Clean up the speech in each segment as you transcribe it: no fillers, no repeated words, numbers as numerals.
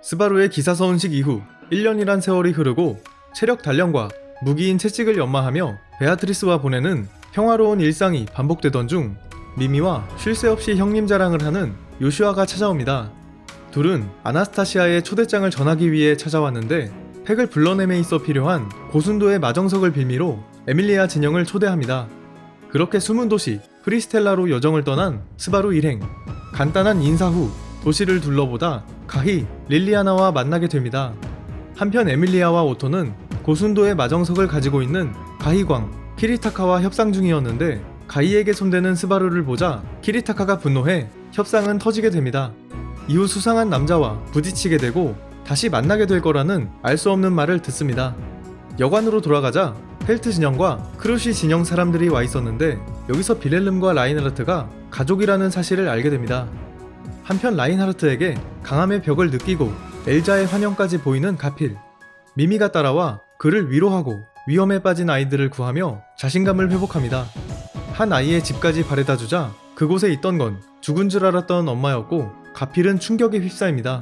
스바루의 기사 서운식 이후 1년이란 세월이 흐르고 체력 단련과 무기인 채찍을 연마하며 베아트리스와 보내는 평화로운 일상이 반복되던 중 미미와 쉴 새 없이 형님 자랑을 하는 요슈아가 찾아옵니다. 둘은 아나스타시아의 초대장을 전하기 위해 찾아왔는데 팩을 불러냄에 있어 필요한 고순도의 마정석을 빌미로 에밀리아 진영을 초대합니다. 그렇게 숨은 도시 프리스텔라로 여정을 떠난 스바루 일행. 간단한 인사 후 도시를 둘러보다 가히 릴리아나와 만나게 됩니다. 한편 에밀리아와 오토는 고순도의 마정석을 가지고 있는 가히광 키리타카와 협상 중이었는데 가히에게 손대는 스바루를 보자 키리타카가 분노해 협상은 터지게 됩니다. 이후 수상한 남자와 부딪히게 되고 다시 만나게 될 거라는 알 수 없는 말을 듣습니다. 여관으로 돌아가자 펠트 진영과 크루시 진영 사람들이 와 있었는데 여기서 빌헬름과 라인하르트가 가족이라는 사실을 알게 됩니다. 한편 라인하르트에게 강함의 벽을 느끼고 엘자의 환영까지 보이는 가필. 미미가 따라와 그를 위로하고 위험에 빠진 아이들을 구하며 자신감을 회복합니다. 한 아이의 집까지 바래다주자 그곳에 있던 건 죽은 줄 알았던 엄마였고 가필은 충격에 휩싸입니다.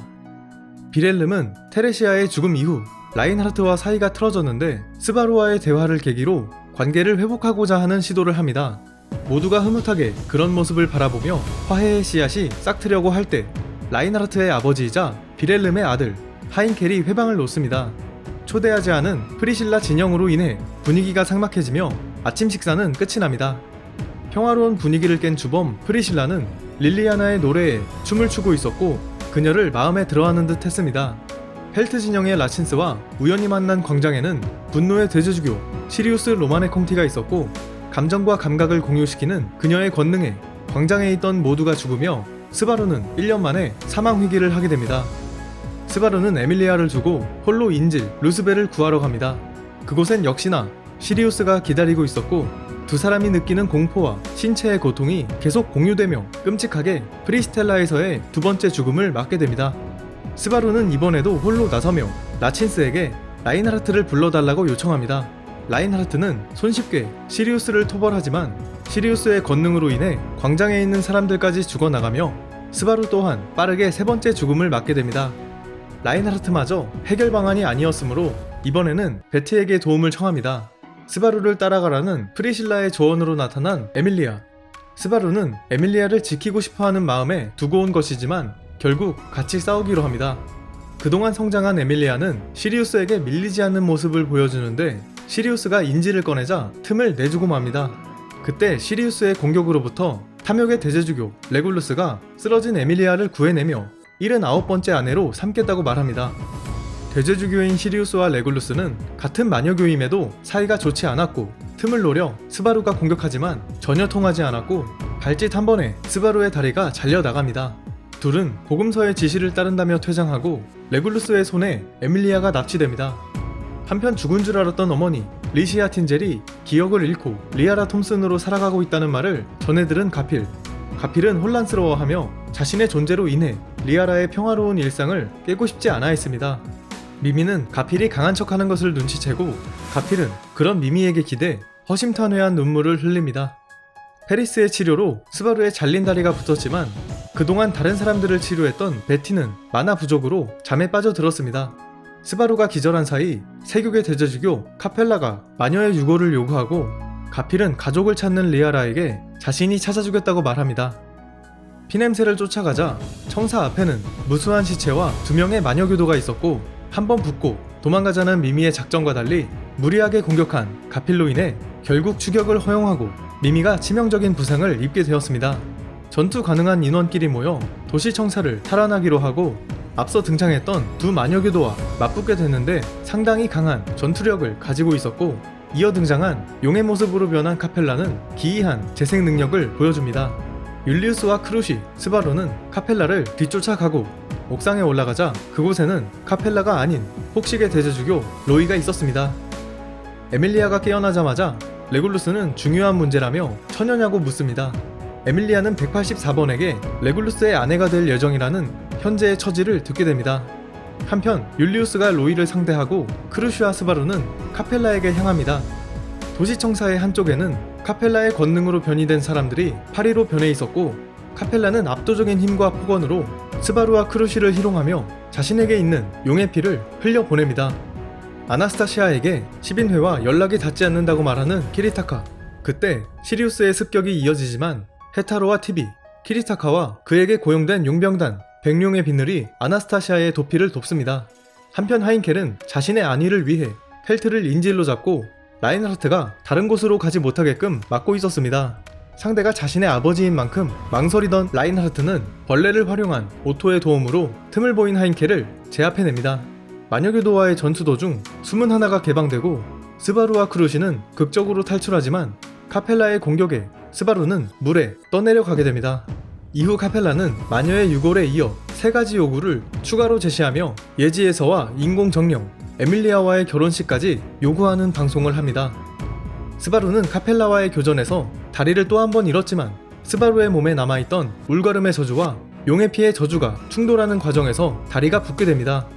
빌헬름은 테레시아의 죽음 이후 라인하르트와 사이가 틀어졌는데 스바루와의 대화를 계기로 관계를 회복하고자 하는 시도를 합니다. 모두가 흐뭇하게 그런 모습을 바라보며 화해의 씨앗이 싹트려고 할 때 라인하르트의 아버지이자 빌헬름의 아들 하인켈이 회방을 놓습니다. 초대하지 않은 프리실라 진영으로 인해 분위기가 삭막해지며 아침 식사는 끝이 납니다. 평화로운 분위기를 깬 주범 프리실라는 릴리아나의 노래에 춤을 추고 있었고 그녀를 마음에 들어하는 듯 했습니다. 펠트 진영의 라친스와 우연히 만난 광장에는 분노의 대제주교 시리우스 로마네 콩티가 있었고 감정과 감각을 공유시키는 그녀의 권능에 광장에 있던 모두가 죽으며 스바루는 1년 만에 사망 위기를 하게 됩니다. 스바루는 에밀리아를 두고 홀로 인질 루스벨을 구하러 갑니다. 그곳엔 역시나 시리우스가 기다리고 있었고 두 사람이 느끼는 공포와 신체의 고통이 계속 공유되며 끔찍하게 프리스텔라에서의 두 번째 죽음을 맞게 됩니다. 스바루는 이번에도 홀로 나서며 라친스에게 라인하르트를 불러달라고 요청합니다. 라인하르트는 손쉽게 시리우스를 토벌하지만 시리우스의 권능으로 인해 광장에 있는 사람들까지 죽어나가며 스바루 또한 빠르게 세 번째 죽음을 맞게 됩니다. 라인하르트마저 해결 방안이 아니었으므로 이번에는 베티에게 도움을 청합니다. 스바루를 따라가라는 프리실라의 조언으로 나타난 에밀리아. 스바루는 에밀리아를 지키고 싶어하는 마음에 두고 온 것이지만 결국 같이 싸우기로 합니다. 그동안 성장한 에밀리아는 시리우스에게 밀리지 않는 모습을 보여주는데 시리우스가 인지를 꺼내자 틈을 내주고 맙니다. 그때 시리우스의 공격으로부터 탐욕의 대제주교 레굴루스가 쓰러진 에밀리아를 구해내며 79번째 아내로 삼겠다고 말합니다. 대제주교인 시리우스와 레굴루스는 같은 마녀교임에도 사이가 좋지 않았고 틈을 노려 스바루가 공격하지만 전혀 통하지 않았고 발짓 한 번에 스바루의 다리가 잘려나갑니다. 둘은 복음서의 지시를 따른다며 퇴장하고 레굴루스의 손에 에밀리아가 납치됩니다. 한편 죽은 줄 알았던 어머니 리시아 틴젤이 기억을 잃고 리아라 톰슨으로 살아가고 있다는 말을 전해 들은 가필. 가필은 혼란스러워하며 자신의 존재로 인해 리아라의 평화로운 일상을 깨고 싶지 않아 했습니다. 미미는 가필이 강한 척하는 것을 눈치채고 가필은 그런 미미에게 기대 허심탄회한 눈물을 흘립니다. 페리스의 치료로 스바루의 잘린 다리가 붙었지만 그동안 다른 사람들을 치료했던 베티는 만화 부족으로 잠에 빠져들었습니다. 스바루가 기절한 사이 세교계 대제주교 카펠라가 마녀의 유고를 요구하고 가필은 가족을 찾는 리아라에게 자신이 찾아주겠다고 말합니다. 피냄새를 쫓아가자 청사 앞에는 무수한 시체와 2명의 마녀교도가 있었고 한번 붙고 도망가자는 미미의 작전과 달리 무리하게 공격한 가필로 인해 결국 추격을 허용하고 미미가 치명적인 부상을 입게 되었습니다. 전투 가능한 인원끼리 모여 도시 청사를 탈환하기로 하고 앞서 등장했던 두 마녀교도와 맞붙게 됐는데 상당히 강한 전투력을 가지고 있었고 이어 등장한 용의 모습으로 변한 카펠라는 기이한 재생 능력을 보여줍니다. 율리우스와 크루시, 스바루는 카펠라를 뒤쫓아가고 옥상에 올라가자 그곳에는 카펠라가 아닌 폭식의 대제주교 로이가 있었습니다. 에밀리아가 깨어나자마자 레굴루스는 중요한 문제라며 처녀냐고 묻습니다. 에밀리아는 184번에게 레굴루스의 아내가 될 예정이라는 현재의 처지를 듣게 됩니다. 한편 율리우스가 로이를 상대하고 크루시와 스바루는 카펠라에게 향합니다. 도시청사의 한쪽에는 카펠라의 권능으로 변이된 사람들이 파리로 변해 있었고 카펠라는 압도적인 힘과 폭언으로 스바루와 크루시를 희롱하며 자신에게 있는 용의 피를 흘려보냅니다. 아나스타시아에게 10인회와 연락이 닿지 않는다고 말하는 키리타카. 그때 시리우스의 습격이 이어지지만 헤타로와 티비, 키리타카와 그에게 고용된 용병단 100용의 비늘이 아나스타시아의 도피를 돕습니다. 한편 하인켈은 자신의 안위를 위해 헬트를 인질로 잡고 라인하르트가 다른 곳으로 가지 못하게끔 막고 있었습니다. 상대가 자신의 아버지인 만큼 망설이던 라인하르트는 벌레를 활용한 오토의 도움으로 틈을 보인 하인켈을 제압해냅니다. 마녀교도와의 전투 도중 숨은 하나가 개방되고 스바루와 크루시는 극적으로 탈출하지만 카펠라의 공격에 스바루는 물에 떠내려가게 됩니다. 이후 카펠라는 마녀의 유골에 이어 3가지 요구를 추가로 제시하며 예지에서와 인공정령, 에밀리아와의 결혼식까지 요구하는 방송을 합니다. 스바루는 카펠라와의 교전에서 다리를 또 한 번 잃었지만 스바루의 몸에 남아있던 울가름의 저주와 용의 피의 저주가 충돌하는 과정에서 다리가 붙게 됩니다.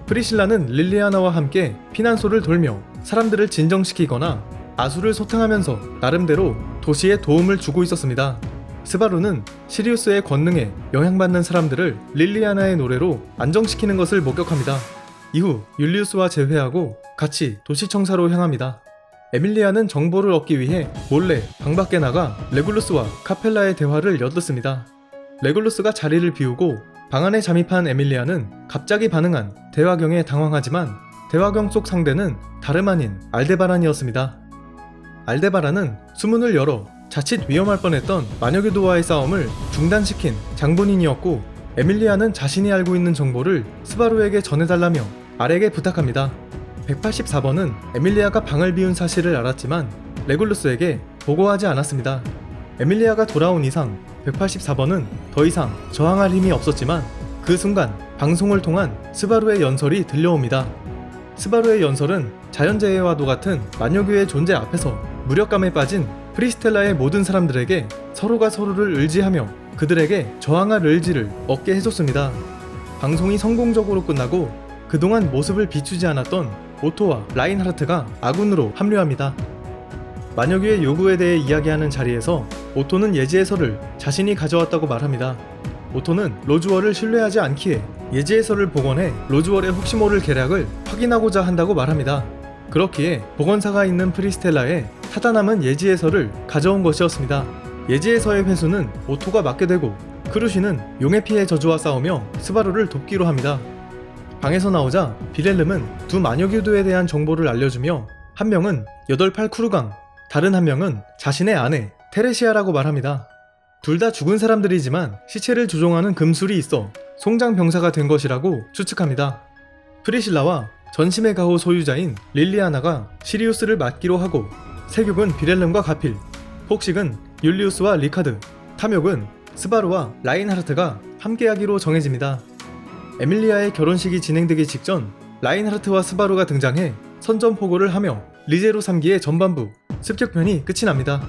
프리실라는 릴리아나와 함께 피난소를 돌며 사람들을 진정시키거나 아수를 소탕하면서 나름대로 도시에 도움을 주고 있었습니다. 스바루는 시리우스의 권능에 영향받는 사람들을 릴리아나의 노래로 안정시키는 것을 목격합니다. 이후 율리우스와 재회하고 같이 도시청사로 향합니다. 에밀리아는 정보를 얻기 위해 몰래 방 밖에 나가 레굴루스와 카펠라의 대화를 엿듣습니다. 레굴루스가 자리를 비우고 방 안에 잠입한 에밀리아는 갑자기 반응한 대화경에 당황하지만 대화경 속 상대는 다름 아닌 알데바란이었습니다. 알데바란은 수문을 열어 자칫 위험할 뻔했던 마녀교도와의 싸움을 중단시킨 장본인이었고 에밀리아는 자신이 알고 있는 정보를 스바루에게 전해달라며 알에게 부탁합니다. 184번은 에밀리아가 방을 비운 사실을 알았지만 레굴루스에게 보고하지 않았습니다. 에밀리아가 돌아온 이상 184번은 더 이상 저항할 힘이 없었지만 그 순간 방송을 통한 스바루의 연설이 들려옵니다. 스바루의 연설은 자연재해와도 같은 마녀교의 존재 앞에서 무력감에 빠진 프리스텔라의 모든 사람들에게 서로가 서로를 의지하며 그들에게 저항할 의지를 얻게 해줬습니다. 방송이 성공적으로 끝나고 그동안 모습을 비추지 않았던 오토와 라인하르트가 아군으로 합류합니다. 마녀교의 요구에 대해 이야기하는 자리에서 오토는 예지해설을 자신이 가져왔다고 말합니다. 오토는 로즈월을 신뢰하지 않기에 예지해설을 복원해 로즈월의 혹시 모를 계략을 확인하고자 한다고 말합니다. 그렇기에 복원사가 있는 프리스텔라에 타다 남은 예지해설을 가져온 것이었습니다. 예지해서의 회수는 오토가 맡게 되고 크루시는 용의 피의 저주와 싸우며 스바루를 돕기로 합니다. 방에서 나오자 비렐름은 두 마녀교도에 대한 정보를 알려주며 한 명은 8팔 쿠르강, 다른 한 명은 자신의 아내 테레시아라고 말합니다. 둘 다 죽은 사람들이지만 시체를 조종하는 금술이 있어 송장병사가 된 것이라고 추측합니다. 프리실라와 전심의 가호 소유자인 릴리아나가 시리우스를 맡기로 하고 세육은 비렐름과 가필, 폭식은 율리우스와 리카드, 탐욕은 스바루와 라인하르트가 함께하기로 정해집니다. 에밀리아의 결혼식이 진행되기 직전 라인하르트와 스바루가 등장해 선전포고를 하며 리제로 3기의 전반부 습격편이 끝이 납니다.